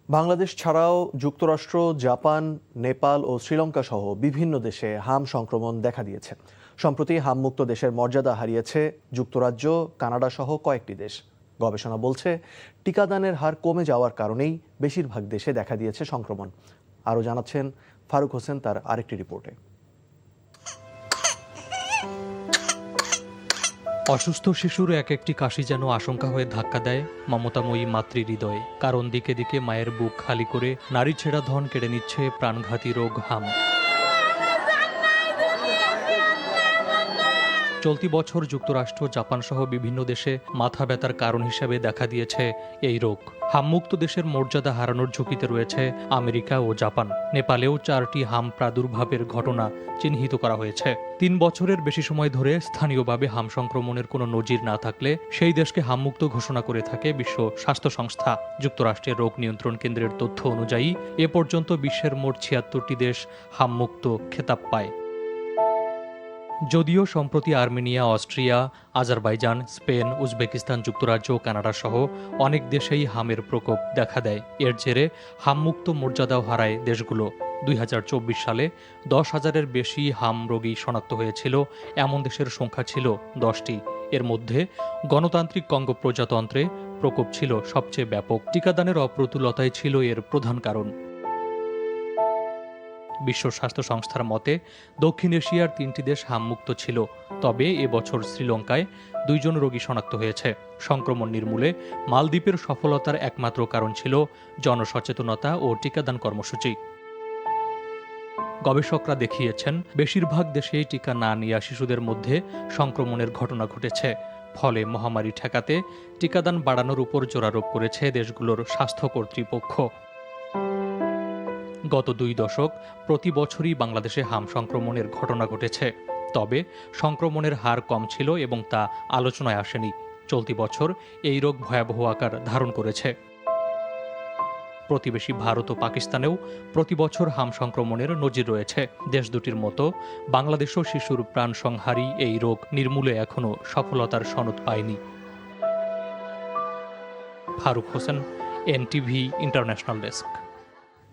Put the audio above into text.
বাংলাদেশ ছাড়াও যুক্তরাষ্ট্র, জাপান, নেপাল ও শ্রীলঙ্কা সহ বিভিন্ন দেশে হাম সংক্রমণ দেখা দিয়েছে। সম্প্রতি হামমুক্ত দেশের মর্যাদা হারিয়েছে যুক্তরাজ্য, কানাডা সহ কয়েকটি দেশ। গবেষণা বলছে, টিকাদানের হার কমে যাওয়ার কারণেই বেশিরভাগ দেশে দেখা দিয়েছে সংক্রমণ। আরও জানাচ্ছেন ফারুক হোসেন তার আরেকটি রিপোর্টে। অসুস্থ শিশুর এক একটি কাশি যেন আশঙ্কা হয়ে ধাক্কা দেয় মমতাময়ী মাতৃ হৃদয়ে। কারণ দিকে দিকে মায়ের বুক খালি করে নারী ছেঁড়া ধন কেড়ে নিচ্ছে প্রাণঘাতী রোগ হাম। চলতি বছর যুক্তরাষ্ট্র, জাপান সহ বিভিন্ন দেশে মাথা ব্যথার কারণ হিসেবে দেখা দিয়েছে এই রোগ। হামমুক্ত দেশের মর্যাদা হারানোর ঝুঁকিতে রয়েছে আমেরিকা ও জাপান। নেপালেও 4টি হাম প্রাদুর্ভাবের ঘটনা চিহ্নিত করা হয়েছে। 3 বছরের বেশি সময় ধরে স্থানীয়ভাবে হাম সংক্রমণের কোনো নজির না থাকলে সেই দেশকে হামমুক্ত ঘোষণা করে থাকে বিশ্ব স্বাস্থ্য সংস্থা। যুক্তরাষ্ট্রের রোগ নিয়ন্ত্রণ কেন্দ্রের তথ্য অনুযায়ী এ পর্যন্ত বিশ্বের মোট 76টি দেশ হামমুক্ত খেতাব পায়। যদিও সম্প্রতি Armenia, Austria, Azerbaijan, Spain, Uzbekistan, যুক্তরাজ্য, কানাডা সহ অনেক দেশেই হামের প্রকোপ দেখা দেয়। এর জেরে হামমুক্ত মর্যাদাও হারায় দেশগুলো। 2024 সালে 10,000-এর বেশি হাম রোগী শনাক্ত হয়েছিল। এমন দেশের সংখ্যা ছিল 10টি। এর মধ্যে গণতান্ত্রিক কঙ্গো প্রজাতন্ত্রে প্রকোপ ছিল সবচেয়ে ব্যাপক। টিকাদানের অপ্রতুলতাই ছিল এর প্রধান কারণ। বিশ্ব স্বাস্থ্য সংস্থার মতে দক্ষিণ এশিয়ার 3টি দেশ হামমুক্ত ছিল। তবে এবছর শ্রীলঙ্কায় 2 জন রোগী শনাক্ত হয়েছে। সংক্রমণ নির্মূলে মালদ্বীপের সফলতার একমাত্র কারণ ছিল জনসচেতনতা ও টিকাদান কর্মসূচি। গবেষকরা দেখিয়েছেন, বেশিরভাগ দেশেই টিকা না নেওয়া শিশুদের মধ্যে সংক্রমণের ঘটনা ঘটেছে। ফলে মহামারী ঠেকাতে টিকাদান বাড়ানোর উপর জোরারোপ করেছে দেশগুলোর স্বাস্থ্য কর্তৃপক্ষ। গত 2 দশক প্রতি বছরই বাংলাদেশে হাম সংক্রমণের ঘটনা ঘটেছে। তবে সংক্রমণের হার কম ছিল এবং তা আলোচনায় আসেনি। চলতি বছর এই রোগ ভয়াবহ আকার ধারণ করেছে। প্রতিবেশী ভারত ও পাকিস্তানেও প্রতি বছর হাম সংক্রমণের নজির রয়েছে। দেশ দুটির মতো বাংলাদেশও শিশুর প্রাণ সংহারী এই রোগ নির্মূলে এখনও সফলতার সনদ পায়নি। Faruk Hossain, NTV international desk.